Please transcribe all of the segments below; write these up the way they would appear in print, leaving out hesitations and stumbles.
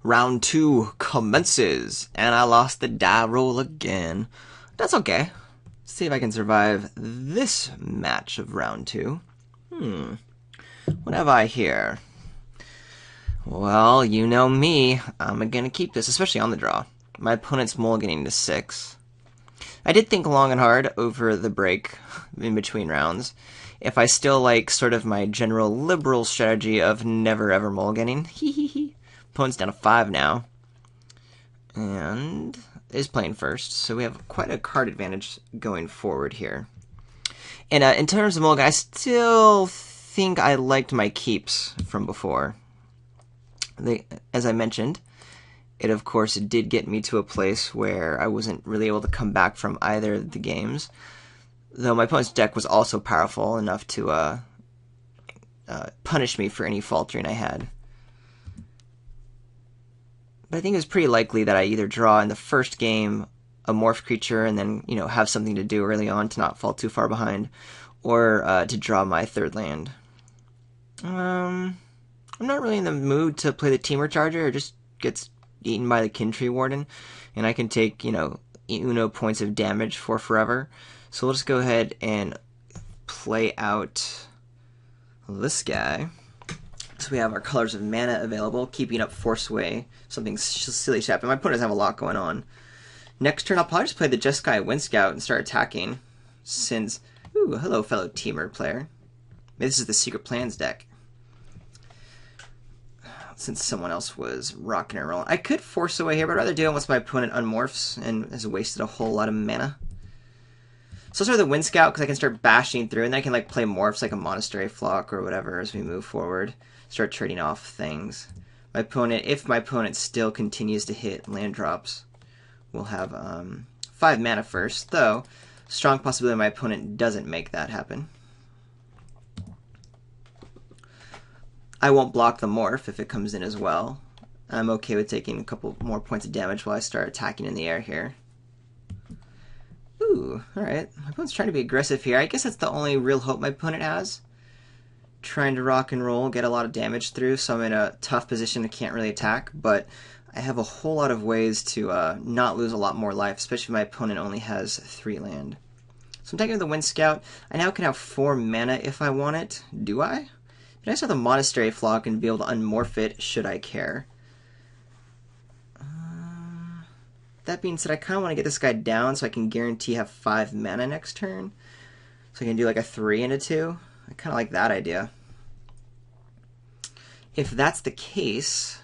Round 2 commences, and I lost the die roll again. That's okay. Let's see if I can survive this match of round 2. What have I here? Well, you know me. I'm gonna keep this, especially on the draw. My opponent's mulliganing to 6. I did think long and hard over the break in between rounds. If I still like sort of my general liberal strategy of never ever mulliganing. Hee hee hee. Opponent's down to 5 now. And is playing first, so we have quite a card advantage going forward here. And in terms of mulligan, I still think I liked my keeps from before. As I mentioned, it of course did get me to a place where I wasn't really able to come back from either of the games, though my opponent's deck was also powerful enough to punish me for any faltering I had. But I think it was pretty likely that I either draw in the first game a morph creature and then, have something to do early on to not fall too far behind, or to draw my third land. I'm not really in the mood to play the Teamer Charger. It just gets eaten by the Kintree Warden, and I can take, Uno points of damage for forever. So we'll just go ahead and play out this guy. So we have our colors of mana available, keeping up Forceway, something silly crap. And my opponent doesn't have a lot going on. Next turn, I'll probably just play the Jeskai Wind Scout and start attacking, since... Ooh, hello, fellow Teamer player. Maybe this is the Secret Plans deck. Since someone else was rocking and rolling. I could force away here, but I'd rather do it once my opponent unmorphs and has wasted a whole lot of mana. So I'll start the Wind Scout, because I can start bashing through, and then I can play morphs like a Monastery Flock or whatever as we move forward. Start trading off things. If my opponent still continues to hit land drops, we'll have 5 mana first, though strong possibility my opponent doesn't make that happen. I won't block the morph if it comes in as well. I'm okay with taking a couple more points of damage while I start attacking in the air here. Ooh, alright. My opponent's trying to be aggressive here. I guess that's the only real hope my opponent has. Trying to rock and roll, get a lot of damage through, so I'm in a tough position. I can't really attack, but I have a whole lot of ways to not lose a lot more life, especially if my opponent only has 3 land. So I'm taking the Wind Scout. I now can have 4 mana if I want it. Do I? But I just have the Monastery Flock and be able to unmorph it should I care. That being said, I kind of want to get this guy down so I can guarantee have 5 mana next turn. So I can do like a 3 and a 2. I kind of like that idea. If that's the case,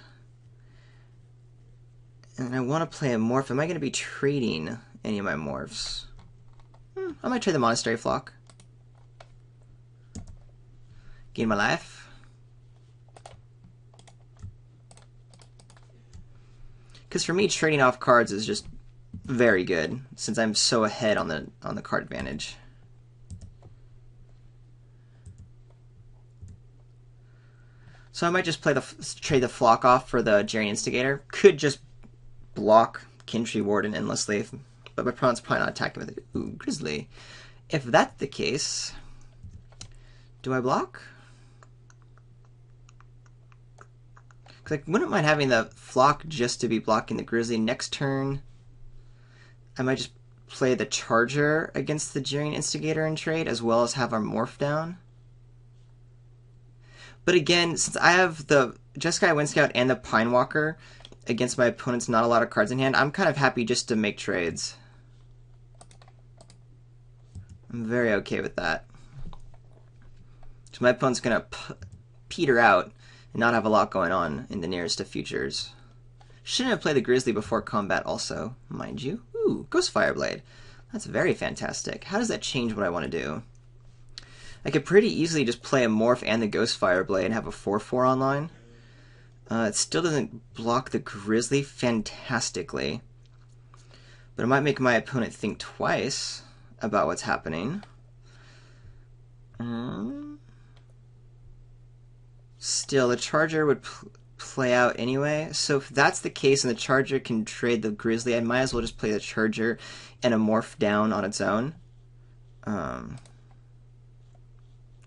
and I want to play a morph, am I going to be trading any of my morphs? I might trade the Monastery Flock. Gain my life. Because for me, trading off cards is just very good, since I'm so ahead on the card advantage. So I might just trade the Flock off for the Jarring Instigator. Could just block Kintree Warden endlessly, but my opponent's probably not attacking with it. Ooh, Grizzly. If that's the case, do I block? Because I wouldn't mind having the Flock just to be blocking the Grizzly. Next turn, I might just play the Charger against the Jarring Instigator in trade, as well as have our Morph down. But again, since I have the Jeskai Wind Scout and the Pine Walker against my opponent's not a lot of cards in hand, I'm kind of happy just to make trades. I'm very okay with that. So my opponent's going to peter out and not have a lot going on in the nearest of futures. Shouldn't have played the Grizzly before combat also, mind you. Ooh, Ghost Fireblade. That's very fantastic. How does that change what I want to do? I could pretty easily just play a Morph and the Ghost Fireblade and have a 4/4 online. It still doesn't block the Grizzly fantastically, but it might make my opponent think twice about what's happening. Still, the Charger would play out anyway, so if that's the case and the Charger can trade the Grizzly, I might as well just play the Charger and a Morph down on its own.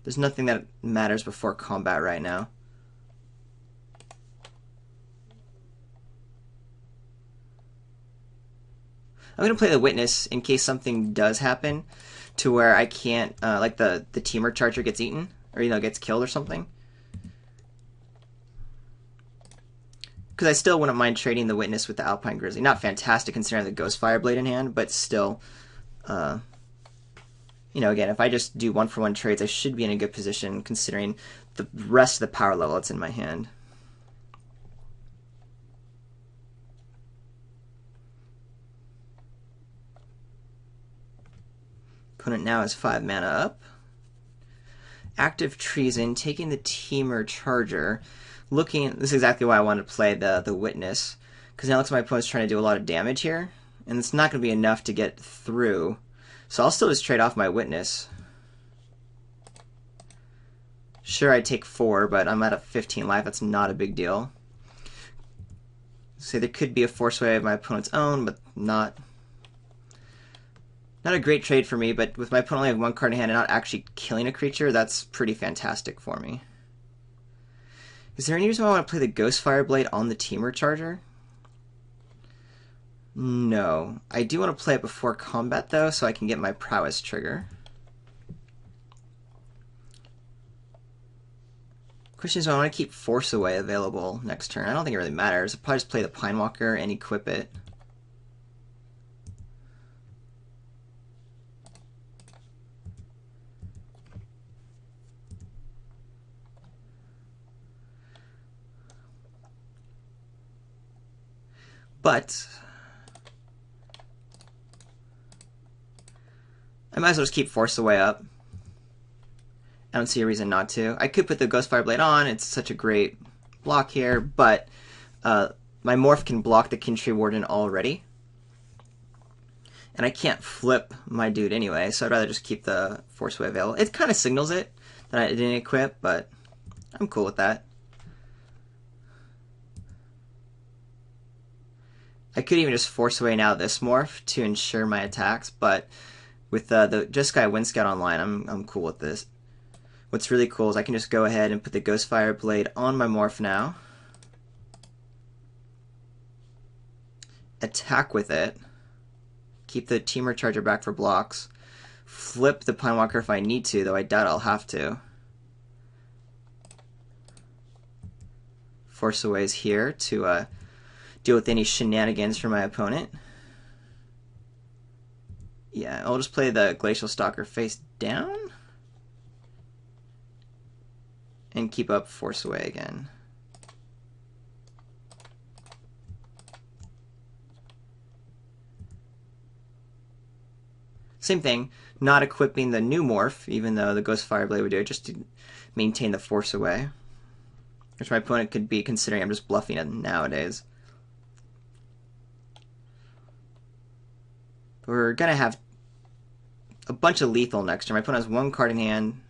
There's nothing that matters before combat right now. I'm going to play the Witness in case something does happen to where I can't, like the Teamer Charger gets eaten, or, gets killed or something. Because I still wouldn't mind trading the Witness with the Alpine Grizzly. Not fantastic considering the Ghost Fireblade in hand, but still, again, if I just do 1-for-1 trades, I should be in a good position considering the rest of the power level that's in my hand. Opponent now has 5 mana up. Active Treason, taking the Teamer Charger. This is exactly why I wanted to play the Witness, because now it looks like my opponent's trying to do a lot of damage here, and it's not going to be enough to get through. So I'll still just trade off my Witness. Sure, I take 4, but I'm at a 15 life. That's not a big deal. So there could be a Force Wave of my opponent's own, but not a great trade for me. But with my opponent only having 1 card in hand and not actually killing a creature, that's pretty fantastic for me. Is there any reason why I want to play the Ghost Fireblade on the Teamer Charger? No. I do want to play it before combat, though, so I can get my Prowess trigger. Question is, I want to keep Force Away available next turn. I don't think it really matters. I'll probably just play the Pinewalker and equip it. But I might as well just keep Force Away up. I don't see a reason not to. I could put the Ghost Fireblade on. It's such a great block here, but my Morph can block the Kin Tree Warden already. And I can't flip my dude anyway, so I'd rather just keep the Force Away available. It kind of signals it that I didn't equip, but I'm cool with that. I could even just Force Away now this Morph to ensure my attacks, but with the Jeskai Windscout online, I'm cool with this. What's really cool is I can just go ahead and put the Ghost Fireblade on my Morph now. Attack with it. Keep the Teamer Charger back for blocks. Flip the Pinewalker if I need to, though I doubt I'll have to. Force Away is here to deal with any shenanigans from my opponent. Yeah, I'll just play the Glacial Stalker face down. And keep up Force Away again. Same thing, not equipping the new Morph, even though the Ghost Fireblade would do it, just to maintain the Force Away. Which my opponent could be considering I'm just bluffing it nowadays. We're going to have a bunch of lethal next turn. My opponent has 1 card in hand.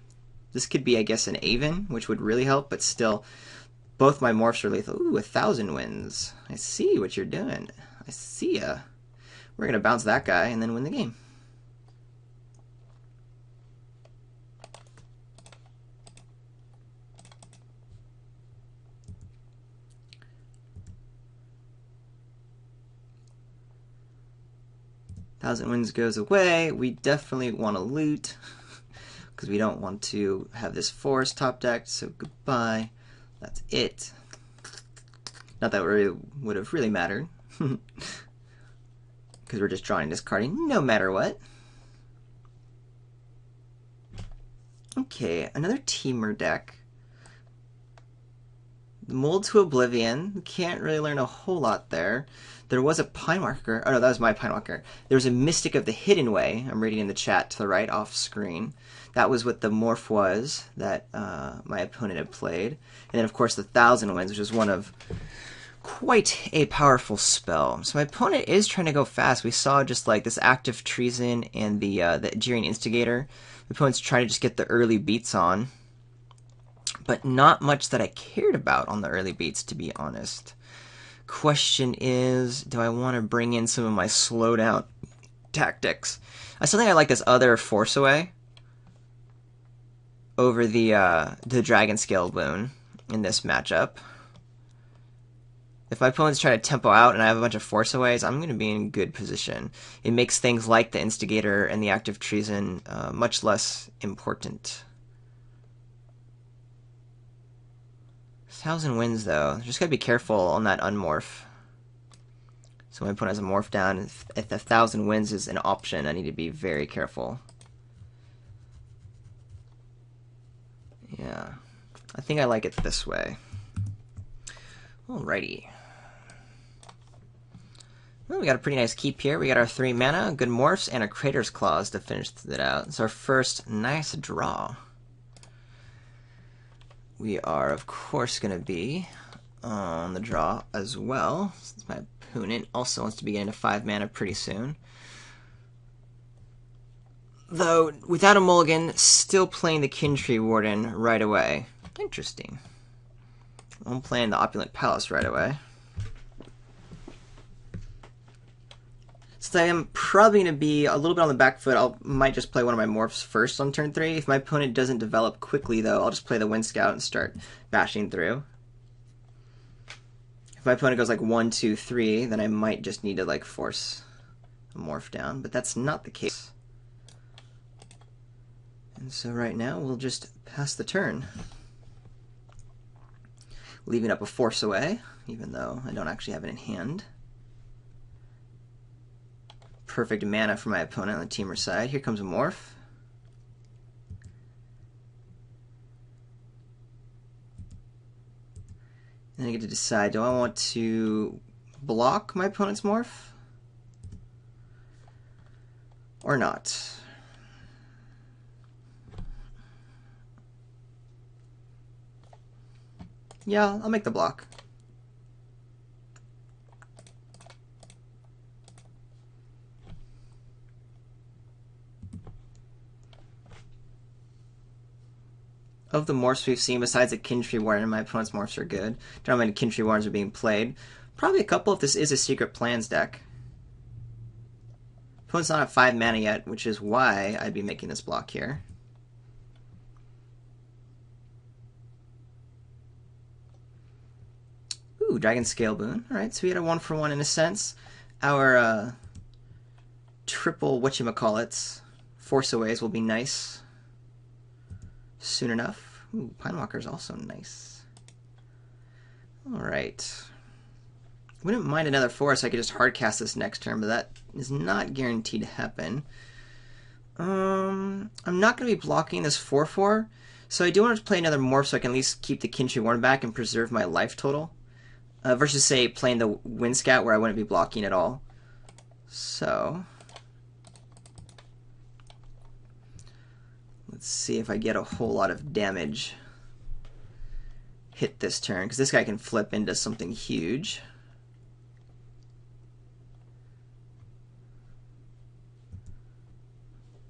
This could be, I guess, an Aven, which would really help, but still, both my Morphs are lethal. Ooh, 1,000 wins. I see what you're doing. I see ya. We're going to bounce that guy and then win the game. Thousand Winds goes away. We definitely want to loot because we don't want to have this forest top decked, so goodbye. That's it. Not that it would have really mattered because we're just drawing, discarding no matter what. Okay, another Teamer deck. Mold to Oblivion. Can't really learn a whole lot there. There was a Pinewalker. Oh no, that was my Pinewalker. There was a Mystic of the Hidden Way. I'm reading in the chat to the right off screen. That was what the Morph was that my opponent had played. And then of course the 1,000 Winds, which is one of quite a powerful spell. So my opponent is trying to go fast. We saw just like this Active Treason and the Jeering Instigator. The opponent's trying to just get the early beats on. But not much that I cared about on the early beats, to be honest. Question is, do I want to bring in some of my slowdown tactics? I still think I like this other Force Away over the Dragon Scale boon in this matchup. If my opponent's trying to tempo out and I have a bunch of force aways, I'm going to be in good position. It makes things like the Instigator and the Active Treason much less important. 1,000 wins, though. Just got to be careful on that unmorph. So my opponent has a morph down. If 1,000 wins is an option, I need to be very careful. Yeah. I think I like it this way. Alrighty. Well, we got a pretty nice keep here. We got our 3 mana, good morphs, and a Crater's Claws to finish it out. It's our first nice draw. We are, of course, going to be on the draw as well, since my opponent also wants to be getting to 5 mana pretty soon. Though, without a mulligan, still playing the Kintree Warden right away. Interesting. I'm playing the Opulent Palace right away. So I am probably going to be a little bit on the back foot. I might just play one of my morphs first on turn 3. If my opponent doesn't develop quickly, though, I'll just play the Wind Scout and start bashing through. If my opponent goes like 1, 2, 3, then I might just need to like force a morph down, but that's not the case. And so right now we'll just pass the turn, leaving up a force away, even though I don't actually have it in hand. Perfect mana for my opponent on the teamer side. Here comes a morph. Then I get to decide, do I want to block my opponent's morph or not? Yeah, I'll make the block. Of the morphs we've seen, besides the Kintree Warden, my opponent's morphs are good. Don't know how many Kintree Wardens are being played. Probably a couple if this is a Secret Plans deck. Opponent's not at 5 mana yet, which is why I'd be making this block here. Ooh, Dragon Scale Boon. Alright, so we had a 1-for-1 in a sense. Our triple whatchamacallits, Force Aways will be nice soon enough. Ooh, Pinewalker is also nice. Alright. Wouldn't mind another forest. I could just hardcast this next turn, but that is not guaranteed to happen. I'm not going to be blocking this 4/4, so I do want to play another morph so I can at least keep the Kintree Warden back and preserve my life total. Versus, say, playing the Wind Scout where I wouldn't be blocking at all. So let's see if I get a whole lot of damage hit this turn, because this guy can flip into something huge.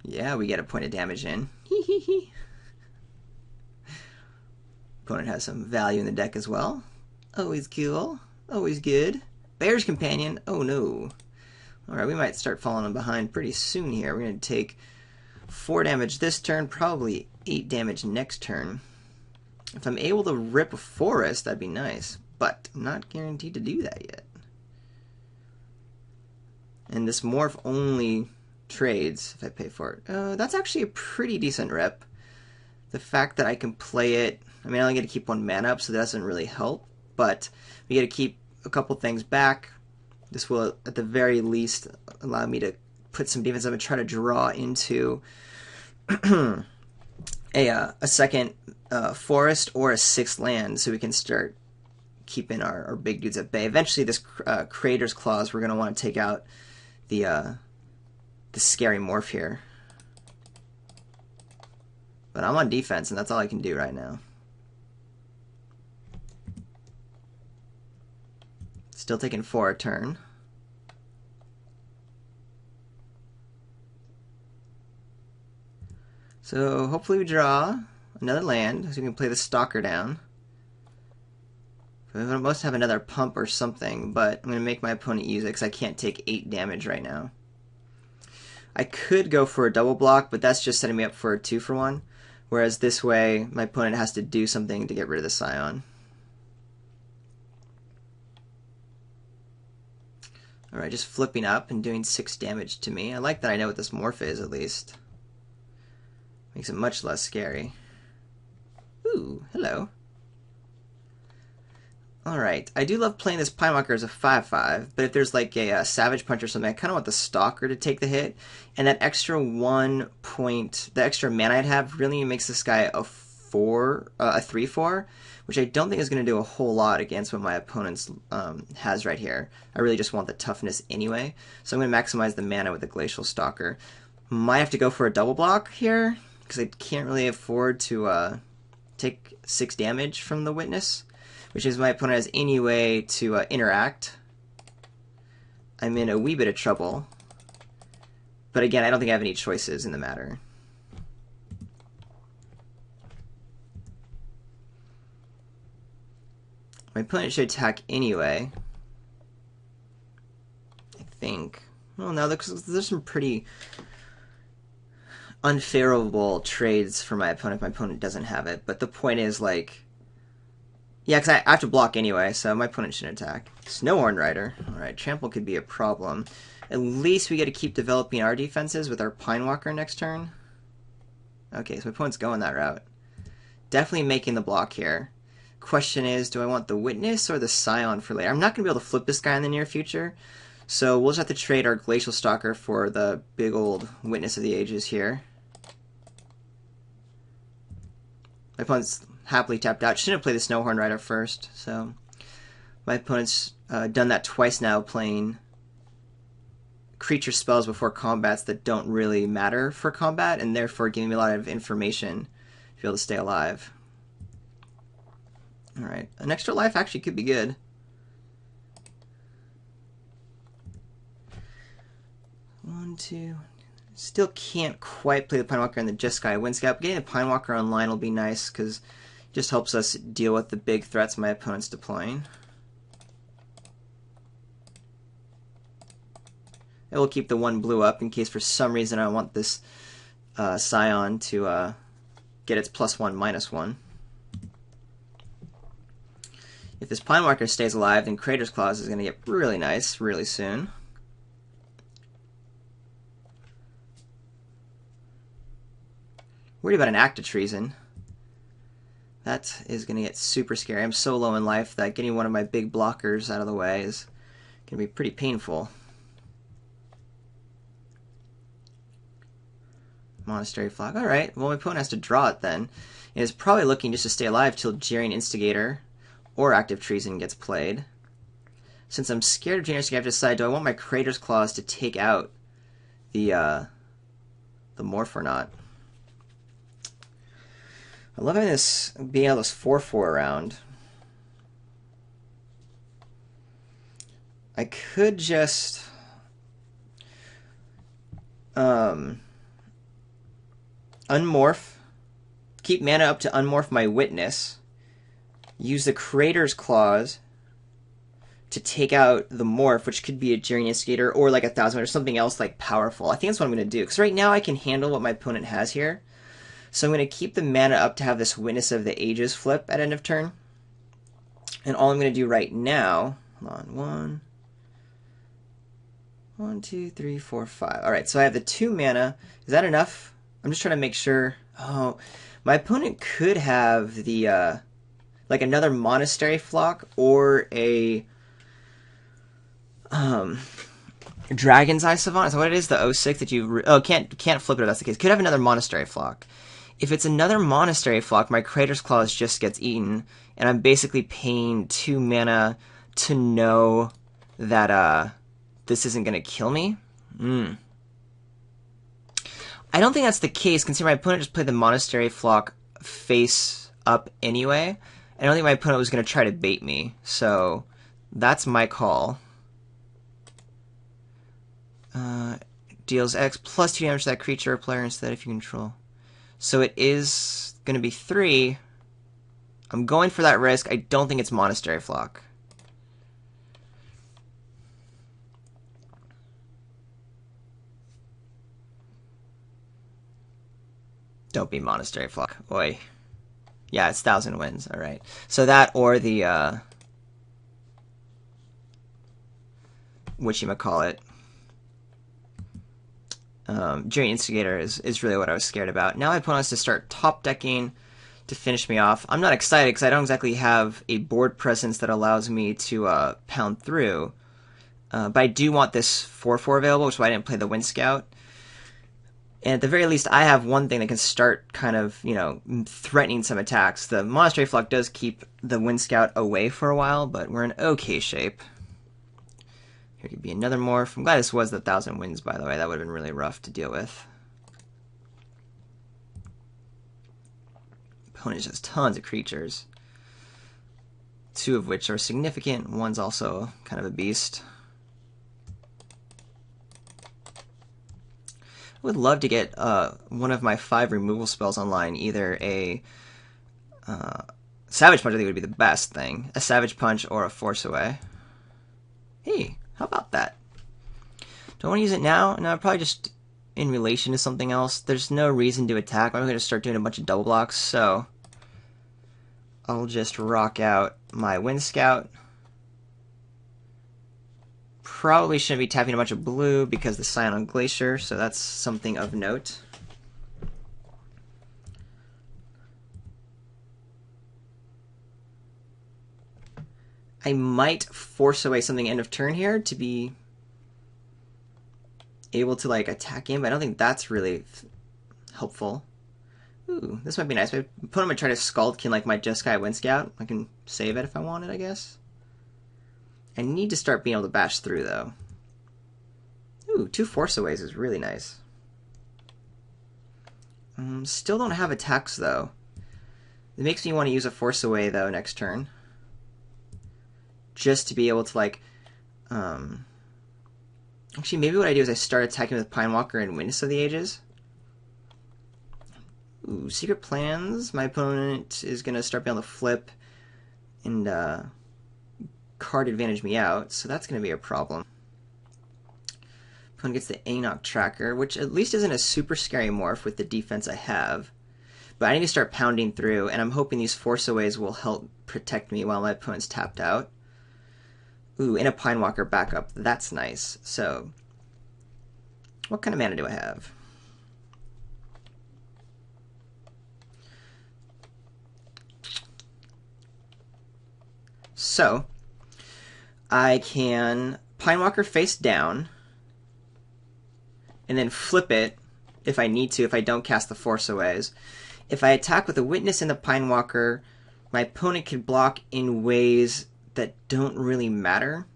Yeah, we get a point of damage in. Opponent has some value in the deck as well. Always cool. Always good. Bear's Companion. Oh no. Alright, we might start falling behind pretty soon here. We're going to take 4 damage this turn, probably 8 damage next turn. If I'm able to rip a forest, that'd be nice. But I'm not guaranteed to do that yet. And this morph only trades if I pay for it. That's actually a pretty decent rip. The fact that I can play it, I mean, I only get to keep 1 mana up, so that doesn't really help. But we get to keep a couple things back. This will, at the very least, allow me to put some defense up and try to draw into a second forest or a 6th land, so we can start keeping our big dudes at bay. Eventually, this Creator's Clause, we're going to want to take out the scary morph here. But I'm on defense, and that's all I can do right now. Still taking 4 a turn. So hopefully we draw another land, so we can play the Stalker down. We must have another pump or something, but I'm going to make my opponent use it because I can't take 8 damage right now. I could go for a double block, but that's just setting me up for a 2-for-1. Whereas this way, my opponent has to do something to get rid of the Scion. Alright, just flipping up and doing 6 damage to me. I like that I know what this morph is, at least. Makes it much less scary. Ooh, hello. Alright, I do love playing this Pinewalker as a 5/5, but if there's like a Savage Punch or something, I kind of want the Stalker to take the hit, and that extra 1 point, the extra mana I'd have really makes this guy a 3/4, which I don't think is going to do a whole lot against what my opponent's has right here. I really just want the toughness anyway, so I'm going to maximize the mana with the Glacial Stalker. Might have to go for a double block here, because I can't really afford to take 6 damage from the Witness, which is my opponent has any way to interact. I'm in a wee bit of trouble. But again, I don't think I have any choices in the matter. My opponent should attack anyway. I think. Well, no, there's some pretty unfavorable trades for my opponent if my opponent doesn't have it. But the point is, like, yeah, because I have to block anyway, so my opponent shouldn't attack. Snowhorn Rider. Alright, Trample could be a problem. At least we get to keep developing our defenses with our Pinewalker next turn. Okay, so my opponent's going that route. Definitely making the block here. Question is, do I want the Witness or the Scion for later? I'm not going to be able to flip this guy in the near future, so we'll just have to trade our Glacial Stalker for the big old Witness of the Ages here. My opponent's happily tapped out. Shouldn't have played the Snowhorn Rider first, so my opponent's done that twice now, playing creature spells before combats that don't really matter for combat, and therefore giving me a lot of information to be able to stay alive. Alright, an extra life actually could be good. One, two. Still can't quite play the Pinewalker and the Jeskai Wind Scout. Getting the Pinewalker online will be nice, because just helps us deal with the big threats my opponent's deploying. It will keep the 1 blue up in case for some reason I want this Scion to get its +1/-1. If this Pinewalker stays alive, then Crater's Claws is going to get really nice really soon. Worried about an Act of Treason. That is going to get super scary. I'm so low in life that getting one of my big blockers out of the way is going to be pretty painful. Monastery Flag. Alright, well my opponent has to draw it then. And is probably looking just to stay alive till Jeering Instigator or Active Treason gets played. Since I'm scared of Jeering Instigator, I have to decide, do I want my Crater's Claws to take out the Morph or not? I love having this, being able to 4/4 around. I could just unmorph, keep mana up to unmorph my Witness, use the Crater's Claws to take out the morph, which could be a Jeering Instigator or like 1,000 or something else like powerful. I think that's what I'm going to do, because right now I can handle what my opponent has here. So I'm going to keep the mana up to have this Witness of the Ages flip at end of turn. And all I'm going to do right now, hold on, 1, 2, 3, 4, 5. Alright, so I have the 2 mana. Is that enough? I'm just trying to make sure. Oh, my opponent could have the, like another Monastery Flock or a Dragon's Eye Savant. Is that what it is? The 06 that you... can't flip it if that's the case. Could have another Monastery Flock. If it's another Monastery Flock, my Crater's Claws just gets eaten, and I'm basically paying 2 mana to know that this isn't going to kill me. I don't think that's the case, considering my opponent just played the Monastery Flock face up anyway. I don't think my opponent was going to try to bait me, so that's my call. Deals X plus 2 damage to that creature or player instead if you control. So it is going to be 3. I'm going for that risk. I don't think it's Monastery Flock. Don't be Monastery Flock. Oi. Yeah, it's 1,000 Winds. Alright. So that or the whatchamacallit. Jury Instigator is really what I was scared about. Now my opponent has to start top decking to finish me off. I'm not excited because I don't exactly have a board presence that allows me to pound through. But I do want this 4/4 available, which is why I didn't play the Wind Scout. And at the very least, I have one thing that can start kind of, threatening some attacks. The Monastery Flock does keep the Wind Scout away for a while, but we're in okay shape. Here could be another morph. I'm glad this was the 1,000 Winds, by the way. That would have been really rough to deal with. Opponent has tons of creatures. 2 of which are significant. One's also kind of a beast. I would love to get one of my 5 removal spells online. Either a Savage Punch, I think would be the best thing. A Savage Punch or a Force Away. Hey, how about that? Do I want to use it now? No, probably just in relation to something else. There's no reason to attack. I'm going to start doing a bunch of double blocks, so I'll just rock out my Wind Scout. Probably shouldn't be tapping a bunch of blue because the Scion on Glacier, so that's something of note. I might force away something end of turn here to be able to attack him, but I don't think that's really helpful. Ooh, this might be nice. If I put him and try to Scald King my Jeskai Wind Scout, I can save it if I want it, I guess. I need to start being able to bash through, though. Ooh, 2 Force Aways is really nice. Still don't have attacks, though. It makes me want to use a Force Away, though, next turn. Just to be able to, Actually, maybe what I do is I start attacking with Pinewalker and Witness of the Ages. Ooh, Secret Plans. My opponent is going to start being able to flip and card advantage me out, so that's going to be a problem. Opponent gets the Anok Tracker, which at least isn't a super scary morph with the defense I have. But I need to start pounding through, and I'm hoping these Force Aways will help protect me while my opponent's tapped out. Ooh, and a Pinewalker backup. That's nice. So, what kind of mana do I have? So, I can Pinewalker face down, and then flip it if I need to, if I don't cast the Force Aways. If I attack with a Witness and the Pinewalker, my opponent can block in ways that don't really matter.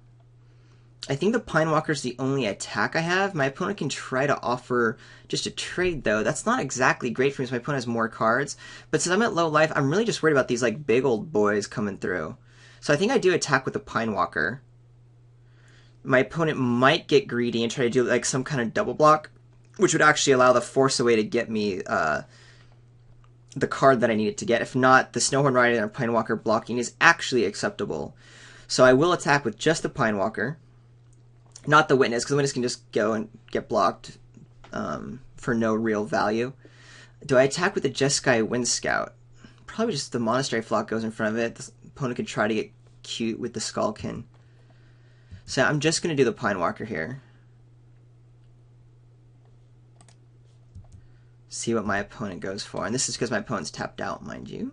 I think the Pinewalker is the only attack I have. My opponent can try to offer just a trade, though. That's not exactly great for me, so my opponent has more cards. But since I'm at low life, I'm really just worried about these big old boys coming through. So I think I do attack with the Pinewalker. My opponent might get greedy and try to do some kind of double block, which would actually allow the Force Away to get me the card that I needed to get. If not, the Snowhorn Rider and Pinewalker blocking is actually acceptable. So I will attack with just the Pinewalker, not the Witness, because the Witness can just go and get blocked for no real value. Do I attack with the Jeskai Wind Scout? Probably just the Monastery Flock goes in front of it. The opponent could try to get cute with the Skullkin. So I'm just going to do the Pinewalker here. See what my opponent goes for. And this is because my opponent's tapped out, mind you.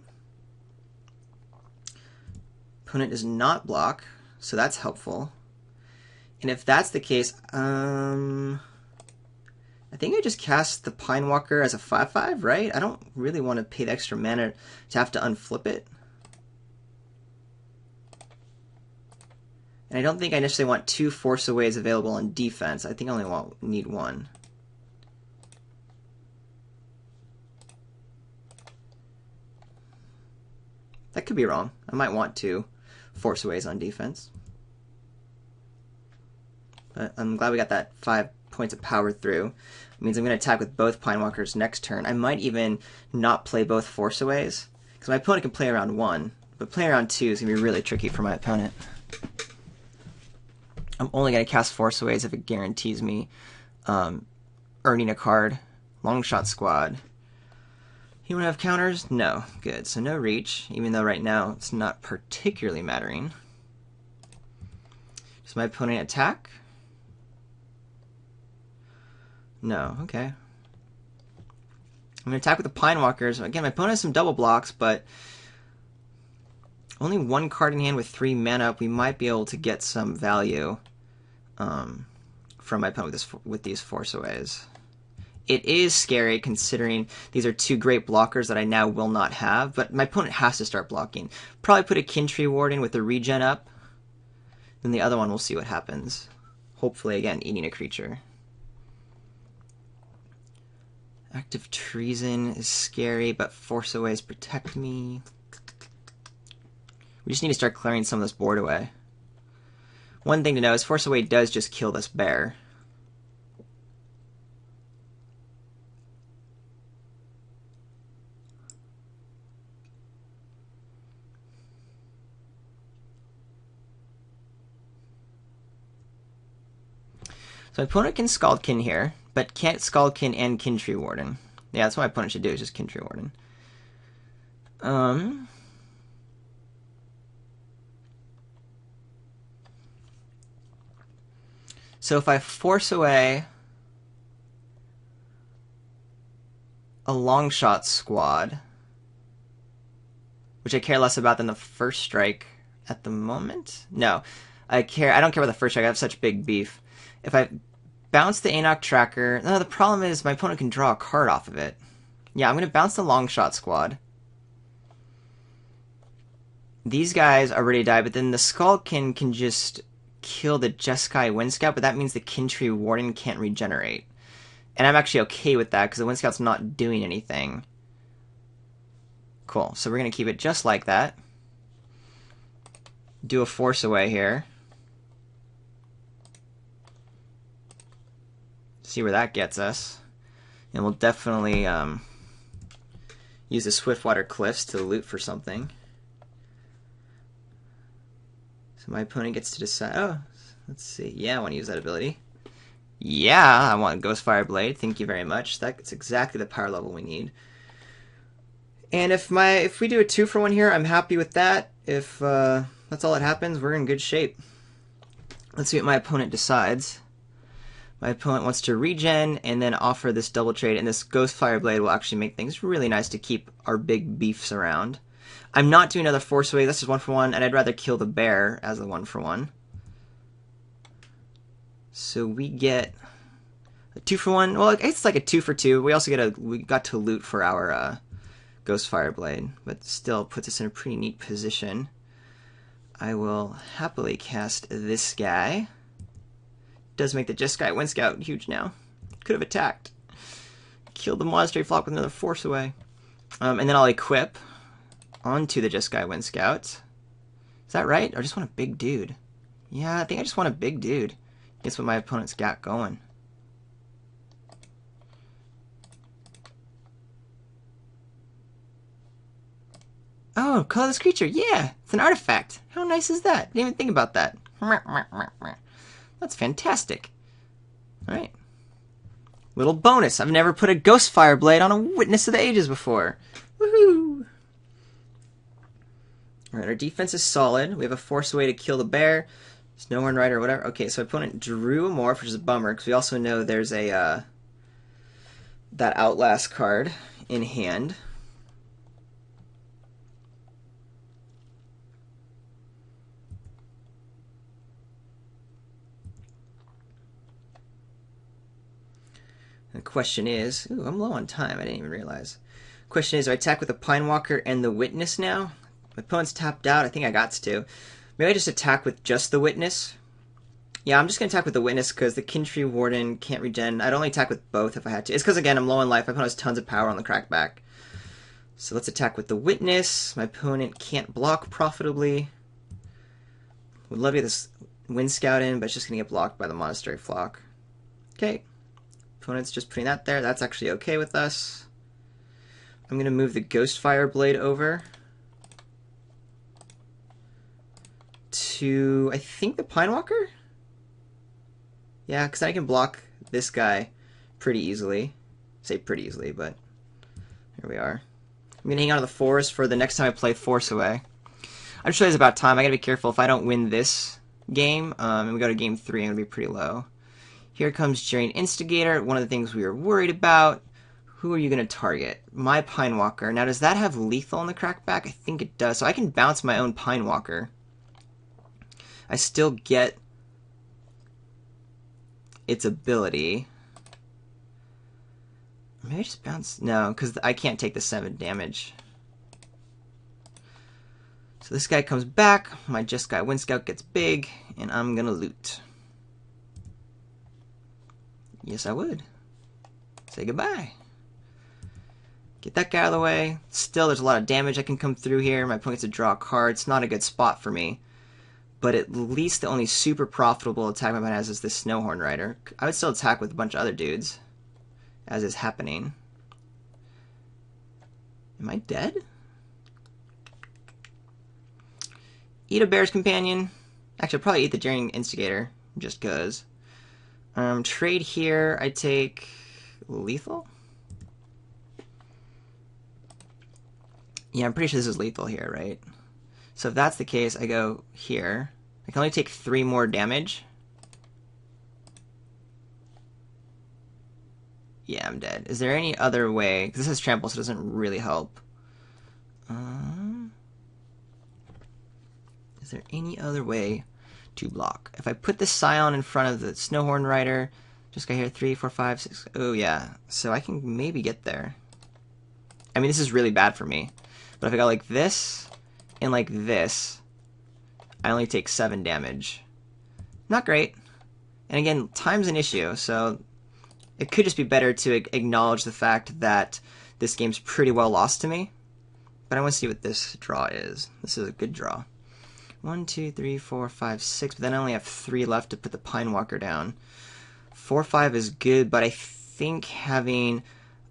Opponent does not block, so that's helpful. And if that's the case, I think I just cast the Pinewalker as a 5/5, right? I don't really want to pay the extra mana to have to unflip it. And I don't think I necessarily want 2 Force Aways available on defense. I think I only need 1. That could be wrong. I might want 2 Force Aways on defense. But I'm glad we got that 5 points of power through. It means I'm going to attack with both Pinewalkers next turn. I might even not play both Force Aways, because my opponent can play around 1, but playing around 2 is going to be really tricky for my opponent. I'm only going to cast Force Aways if it guarantees me earning a card. Long Shot Squad. You want to have counters? No. Good. So no reach, even though right now it's not particularly mattering. Does my opponent attack? No, okay. I'm going to attack with the Pine Walkers. Again, my opponent has some double blocks, but only one card in hand with 3 mana. We might be able to get some value from my opponent with these Force Aways. It is scary considering these are 2 great blockers that I now will not have, but my opponent has to start blocking. Probably put a Kintree Warden with the regen up. Then the other one, we'll see what happens. Hopefully, again, eating a creature. Active Treason is scary, but Force Aways protect me. We just need to start clearing some of this board away. One thing to know is Force Away does just kill this bear. So my opponent can Scaldkin here, but can't Scaldkin and Kintree Warden. Yeah, that's what my opponent should do, is just Kintree Warden. So if I force away a Longshot squad, which I care less about than the first strike at the moment. No, I don't care about the first strike. I have such big beef. If I bounce the Anok Tracker, no, the problem is my opponent can draw a card off of it. Yeah, I'm going to bounce the Longshot squad. These guys are ready to die, but then the Skullkin can just kill the Jeskai Windscout, but that means the Kintree Warden can't regenerate. And I'm actually okay with that, because the Windscout's not doing anything. Cool, so we're going to keep it just like that. Do a Force Away here. See where that gets us. And we'll definitely use the Swiftwater Cliffs to loot for something. So my opponent gets to decide. Oh, let's see. Yeah, I want to use that ability. Yeah, I want Ghostfire Blade. Thank you very much. That's exactly the power level we need. And if we do a 2-for-1 here, I'm happy with that. If that's all that happens, we're in good shape. Let's see what my opponent decides. My opponent wants to regen and then offer this double trade, and this Ghostfire Blade will actually make things really nice to keep our big beefs around. I'm not doing another Force Away. This is 1-for-1, and I'd rather kill the bear as a 1-for-1. So we get a 2-for-1. Well, it's like a 2-for-2. We got to loot for our Ghostfire Blade, but still puts us in a pretty neat position. I will happily cast this guy. Does make the Jeskai Windscout huge now. Could have attacked. Killed the Monastery Flock with another Force Away. And then I'll equip onto the Jeskai Windscout. Is that right? Or I just want a big dude? Yeah, I think I just want a big dude. Guess what my opponent's got going. Oh, colorless creature. Yeah, it's an artifact. How nice is that? Didn't even think about that. That's fantastic. Alright. Little bonus. I've never put a Ghostfire Blade on a Witness of the Ages before. Woohoo! Alright, our defense is solid. We have a Force Away to kill the bear. Snowhorn Rider or whatever. Okay, so opponent drew a Morph, which is a bummer, because we also know there's a that Outlast card in hand. The question is, ooh, I'm low on time. I didn't even realize. Question is, do I attack with the Pine Walker and the Witness now? My opponent's tapped out. I think I got to. Maybe I just attack with just the Witness. Yeah, I'm just going to attack with the Witness because the Kintree Warden can't regen. I'd only attack with both if I had to. It's because, again, I'm low on life. My opponent has tons of power on the crackback. So let's attack with the Witness. My opponent can't block profitably. Would love to get this Windscout in, but it's just going to get blocked by the Monastery Flock. Okay. Opponent's just putting that there. That's actually okay with us. I'm going to move the Ghostfire Blade over to, I think, the Pine Walker? Yeah, because I can block this guy pretty easily. I say pretty easily, but here we are. I'm going to hang out of the forest for the next time I play Force Away. I just realized it's about time. I got to be careful if I don't win this game, and we go to game 3, I'm going to be pretty low. Here comes Jareen Instigator, one of the things we were worried about. Who are you going to target? My Pine Walker. Now, does that have lethal in the crackback? I think it does. So I can bounce my own Pine Walker. I still get its ability. Maybe I just bounce... No, because I can't take the 7 damage. So this guy comes back. My Just Guy Wind Scout gets big. And I'm going to loot. Yes, I would. Say goodbye. Get that guy out of the way. Still, there's a lot of damage that can come through here. My opponent gets to draw a card. It's not a good spot for me. But at least the only super profitable attack my opponent has is this Snowhorn Rider. I would still attack with a bunch of other dudes, as is happening. Am I dead? Eat a Bear's Companion. Actually, I'll probably eat the Jareen Instigator, just because. Trade here, I take lethal? Yeah, I'm pretty sure this is lethal here, right? So if that's the case, I go here. I can only take 3 more damage. Yeah, I'm dead. Is there any other way? Because this has trample, so it doesn't really help. Is there any other way to block? If I put the Scion in front of the Snowhorn Rider, just got here 3, 4, 5, 6. Oh, yeah. So I can maybe get there. I mean, this is really bad for me. But if I go like this and like this, I only take 7 damage. Not great. And again, time's an issue, so it could just be better to acknowledge the fact that this game's pretty well lost to me. But I want to see what this draw is. This is a good draw. 1, 2, 3, 4, 5, 6, but then I only have 3 left to put the Pine Walker down. 4, 5 is good, but I think having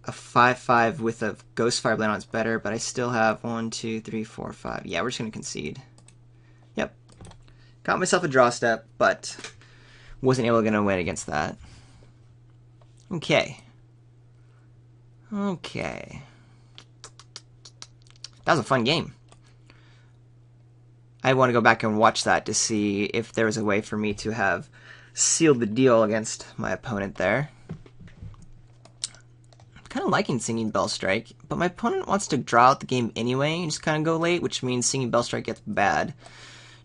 a 5/5 with a Ghost Fire Blade on it's better, but I still have 1, 2, 3, 4, 5. Yeah, we're just going to concede. Yep. Got myself a draw step, but wasn't able to win against that. Okay. Okay. That was a fun game. I want to go back and watch that to see if there was a way for me to have sealed the deal against my opponent there. I'm kind of liking Singing Bell Strike, but my opponent wants to draw out the game anyway and just kind of go late, which means Singing Bell Strike gets bad.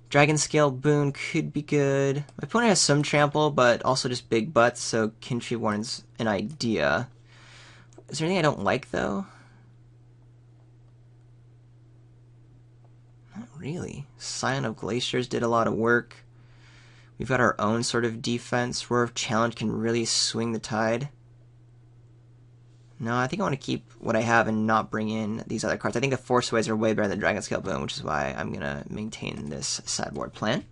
Dragon Scale Boon could be good. My opponent has some trample, but also just big butts, so Kintree Warden's an idea. Is there anything I don't like, though? Not really. Scion of Glaciers did a lot of work. We've got our own sort of defense. Roar of Challenge can really swing the tide. No, I think I want to keep what I have and not bring in these other cards. I think the Force Ways are way better than Dragon Scale Boom, which is why I'm going to maintain this sideboard plan.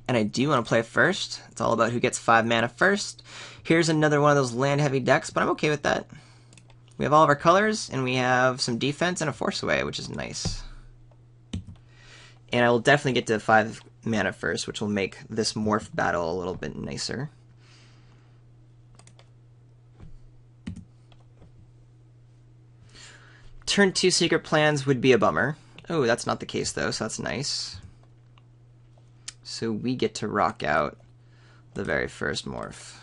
And I do want to play first. It's all about who gets 5 mana first. Here's another one of those land-heavy decks, but I'm okay with that. We have all of our colors, and we have some defense and a Force Away, which is nice. And I will definitely get to 5 mana first, which will make this morph battle a little bit nicer. Turn 2 Secret Plans would be a bummer. Oh, that's not the case, though, so that's nice. So we get to rock out the very first morph.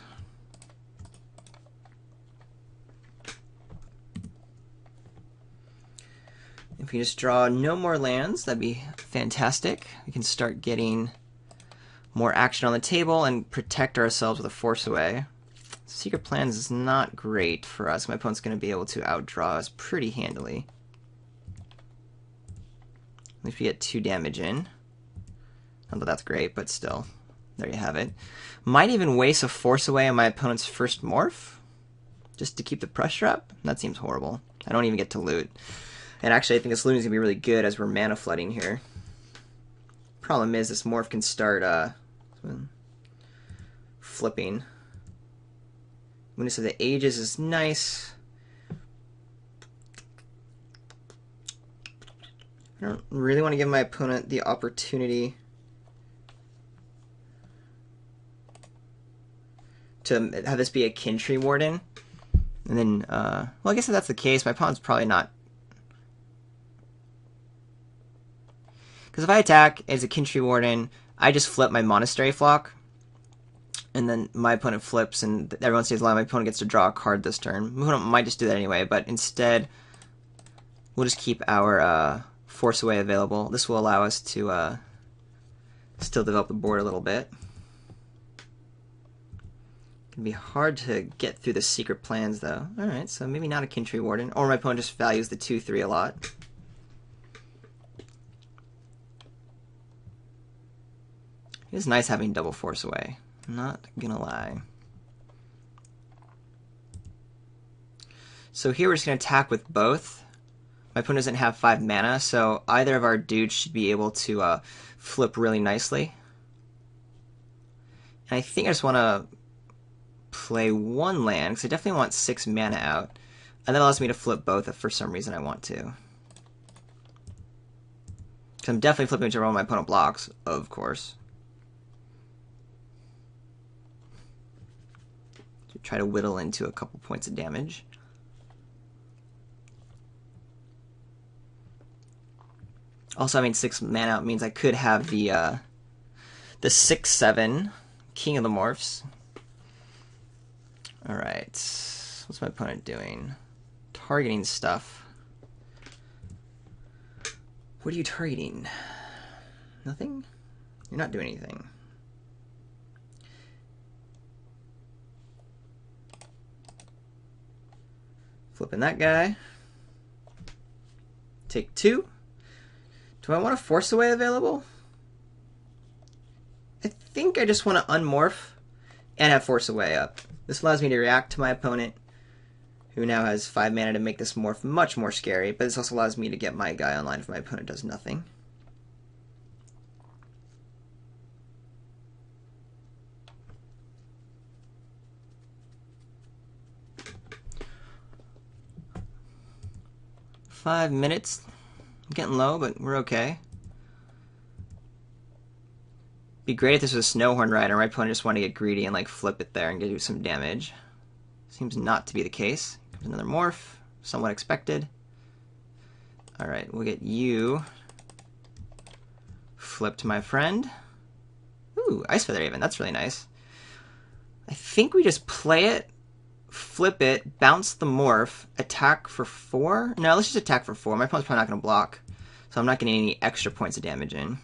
If we just draw no more lands, that'd be fantastic. We can start getting more action on the table and protect ourselves with a Force Away. Secret Plans is not great for us. My opponent's going to be able to outdraw us pretty handily. At least we get 2 damage in. Not that that's great, but still. There you have it. Might even waste a Force Away on my opponent's first morph, just to keep the pressure up. That seems horrible. I don't even get to loot. And actually, I think this looting is going to be really good as we're mana flooding here. Problem is, this morph can start flipping. Witness of the Ages is nice. I don't really want to give my opponent the opportunity to have this be a Kintree Warden. And then, well, I guess if that's the case, my opponent's probably not. Because if I attack as a Kintree Warden, I just flip my Monastery Flock. and then my opponent flips, and everyone stays alive. My opponent gets to draw a card this turn. My opponent might just do that anyway, but instead, we'll just keep our Force Away available. This will allow us to still develop the board a little bit. It can be hard to get through the secret plans, though. Alright, so maybe not a Kin Tree Warden, or my opponent just values the 2/3 a lot. It is nice having double Force Away. Not gonna lie. So here we're just gonna attack with both. My opponent doesn't have 5 mana, so either of our dudes should be able to flip really nicely. And I think I just want to play 1 land, because I definitely want 6 mana out. And that allows me to flip both if for some reason I want to. Because I'm definitely flipping to roll my opponent blocks, of course. To try to whittle into a couple points of damage. Also, having 6 mana out means I could have the 6/7 King of the Morphs. Alright, what's my opponent doing? Targeting stuff. What are you targeting? Nothing? You're not doing anything. Flipping that guy. Take 2. Do I want a Force Away available? I think I just want to unmorph and have Force Away up. This allows me to react to my opponent, who now has 5 mana to make this morph much more scary, but this also allows me to get my guy online if my opponent does nothing. Five minutes. I'm getting low, but we're okay. Be great if this was a Snowhorn Rider. My opponent just wanted to get greedy and like flip it there and do some damage. Seems not to be the case. Comes another morph, somewhat expected. Alright, we'll get you flipped, my friend. Ooh, Ice Feather Raven, that's really nice. I think we just play it, flip it, bounce the morph, attack for 4? No, let's just attack for 4. My opponent's probably not going to block, so I'm not getting any extra points of damage in.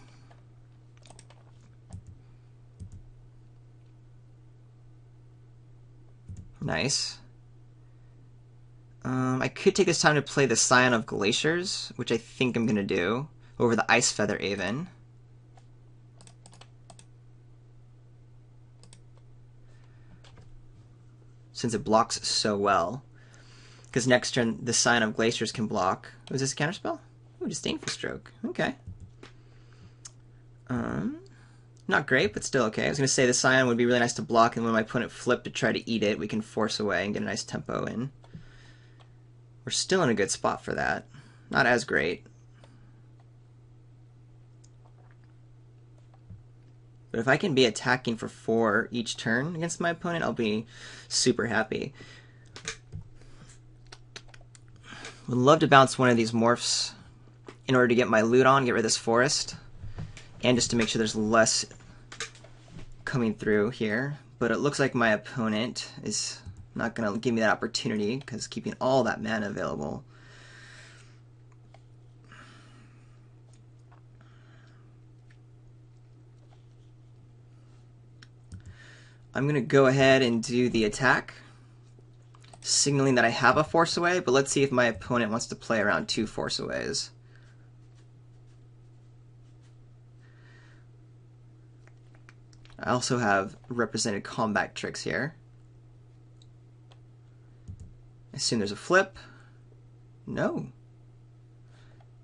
Nice. I could take this time to play the Scion of Glaciers, which I think I'm going to do, over the Ice Feather Aven. Since it blocks so well. Because next turn, the Scion of Glaciers can block. Was this a counterspell? Oh, Disdainful Stroke. Okay. Not great, but still okay. I was going to say the Scion would be really nice to block, and when my opponent flipped to try to eat it, we can Force Away and get a nice tempo in. We're still in a good spot for that. Not as great. But if I can be attacking for 4 each turn against my opponent, I'll be super happy. Would love to bounce one of these morphs in order to get my loot on, get rid of this forest, and just to make sure there's less coming through here. But it looks like my opponent is not going to give me that opportunity because keeping all that mana available. I'm going to go ahead and do the attack, signaling that I have a Force Away, but let's see if my opponent wants to play around 2 Force Aways. I also have represented combat tricks here. I assume there's a flip. No.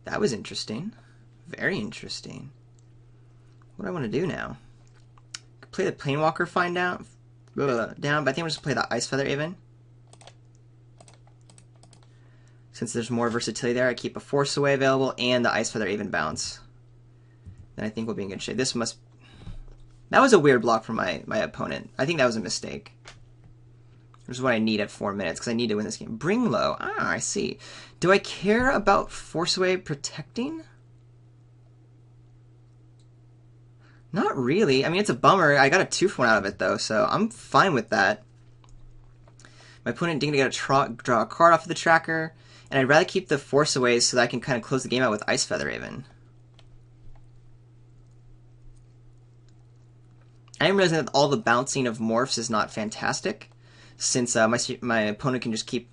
That was interesting. Very interesting. What do I want to do now? Play the Planewalker Find down, but I think I'm just going to play the Ice Feather Aven. Since there's more versatility there, I keep a Force Away available and the Ice Feather Aven bounce. Then I think we'll be in good shape. This must... That was a weird block from my opponent. I think that was a mistake. This is what I need at 4 minutes, because I need to win this game. Bring low. Ah, I see. Do I care about Force Away protecting? Not really. I mean, it's a bummer. I got a 2-for-1 out of it, though, so I'm fine with that. My opponent didn't get to draw a card off of the tracker, and I'd rather keep the Force away so that I can kind of close the game out with Ice Feather Raven. I am realizing that all the bouncing of morphs is not fantastic, since my opponent can just keep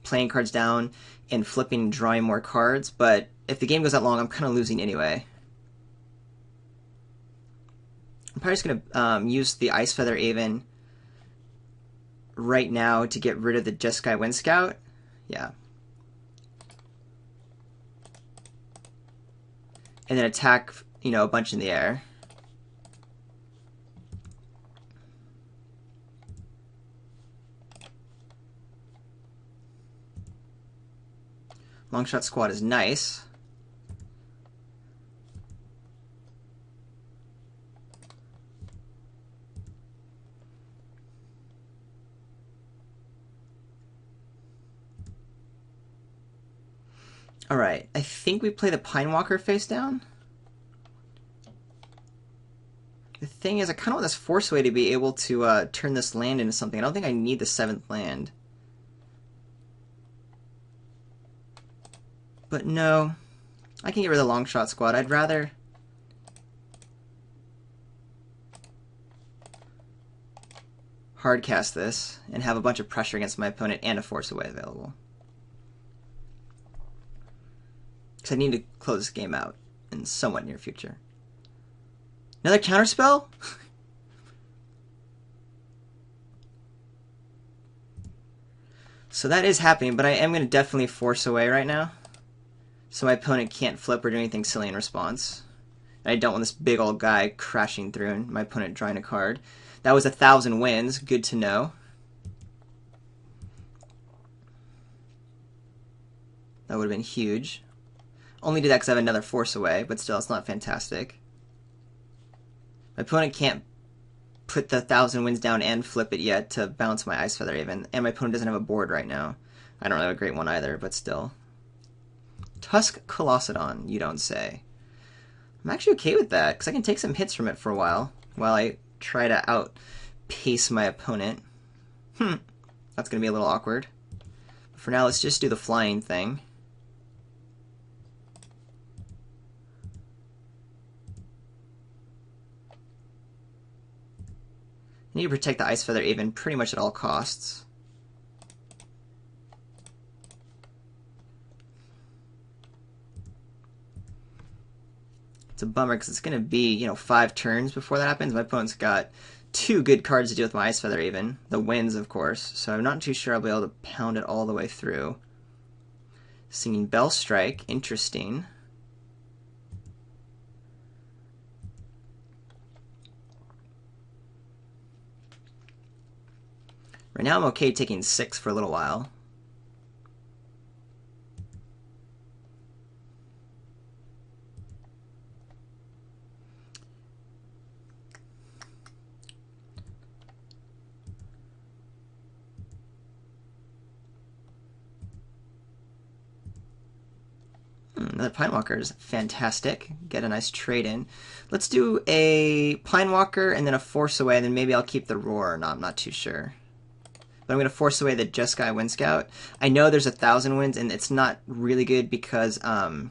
playing cards down and flipping and drawing more cards, but if the game goes that long, I'm kind of losing anyway. I'm probably just going to use the Ice Feather Raven right now to get rid of the Jeskai Wind Scout. Yeah. And then attack, a bunch in the air. Longshot Squad is nice. Alright, I think we play the Pinewalker face down. The thing is, I kind of want this Force Away to be able to turn this land into something. I don't think I need the 7th land. But no, I can get rid of the Longshot Squad. I'd rather hardcast this and have a bunch of pressure against my opponent and a Force Away available. Because I need to close this game out in somewhat near future. Another counterspell? So that is happening, but I am going to definitely Force Away right now. So my opponent can't flip or do anything silly in response. And I don't want this big old guy crashing through and my opponent drawing a card. That was 1,000 wins. Good to know. That would have been huge. Only did that because I have another Force Away, but still, it's not fantastic. My opponent can't put the 1,000 wins down and flip it yet to bounce my Ice Feather Raven, and my opponent doesn't have a board right now. I don't have a great one either, but still. Tusk Colossedon, you don't say. I'm actually okay with that, because I can take some hits from it for a while I try to outpace my opponent. That's going to be a little awkward. But for now, let's just do the flying thing. I need to protect the Ice Feather Raven pretty much at all costs. It's a bummer because it's going to be, 5 turns before that happens. My opponent's got 2 good cards to deal with my Ice Feather Raven. The winds, of course. So I'm not too sure I'll be able to pound it all the way through. Singing Bell Strike. Interesting. Right now I'm okay taking 6 for a little while. Another Pinewalker is fantastic. Get a nice trade in. Let's do a Pinewalker and then a Force Away, and then maybe I'll keep the Roar. No, I'm not too sure. But I'm going to Force Away the Jeskai Wind Scout. I know there's 1,000 wins, and it's not really good because my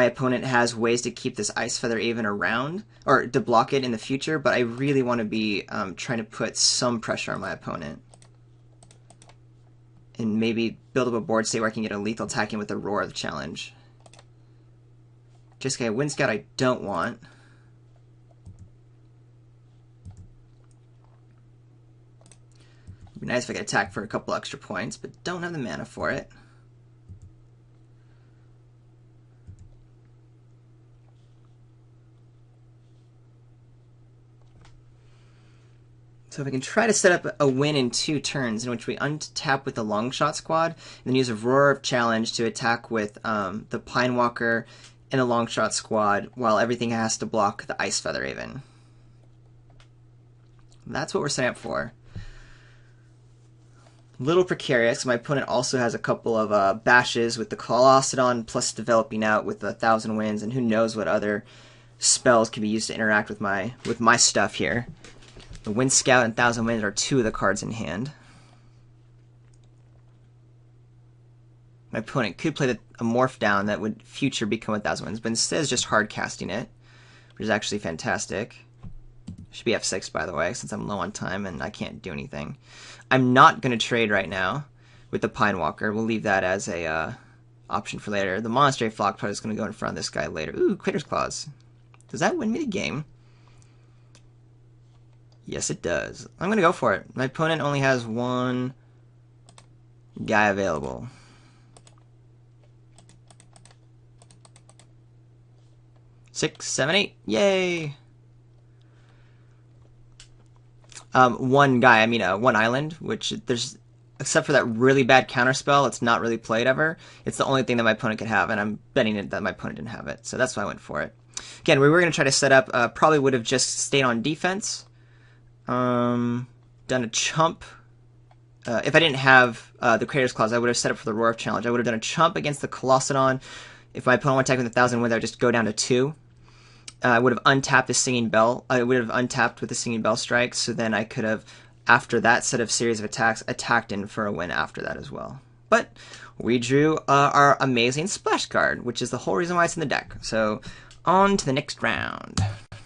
opponent has ways to keep this Ice Feather Raven around, or to block it in the future, but I really want to be trying to put some pressure on my opponent. And maybe build up a board state where I can get a lethal attack in with the Roar of the challenge. Jeskai Wind Scout I don't want. It'd be nice if I could attack for a couple extra points, but don't have the mana for it. So if I can try to set up a win in 2 turns in which we untap with the Longshot Squad, and then use a Roar of Challenge to attack with the Pinewalker and the Longshot Squad, while everything has to block the Ice Feather Raven. That's what we're setting up for. Little precarious. My opponent also has a couple of bashes with the Colossedon, plus developing out with 1,000 wins, and who knows what other spells can be used to interact with my stuff here. The Wind Scout and Thousand Winds are two of the cards in hand. My opponent could play a morph down that would future become a Thousand Winds, but instead is just hard casting it, which is actually fantastic. Should be F6, by the way, since I'm low on time and I can't do anything. I'm not going to trade right now with the Pine Walker. We'll leave that as a option for later. The Monastery Flock probably is going to go in front of this guy later. Ooh, Crater's Claws. Does that win me the game? Yes, it does. I'm going to go for it. My opponent only has one guy available. Six, seven, eight. Yay! One guy, I mean one island, which there's, except for that really bad counterspell, it's not really played ever. It's the only thing that my opponent could have, and I'm betting it that my opponent didn't have it. So that's why I went for it. Again, we were going to try to set up, probably would have just stayed on defense. Done a chump. If I didn't have the Crater's Claws, I would have set up for the Roar of Challenge. I would have done a chump against the Colossodon. If my opponent went attack with 1,000 Winds, I would just go down to 2. I would have untapped the Singing Bell. I would have untapped with the Singing Bell strike, so then I could have, after that set of series of attacks, attacked in for a win after that as well. But we drew our amazing Splash card, which is the whole reason why it's in the deck. So on to the next round.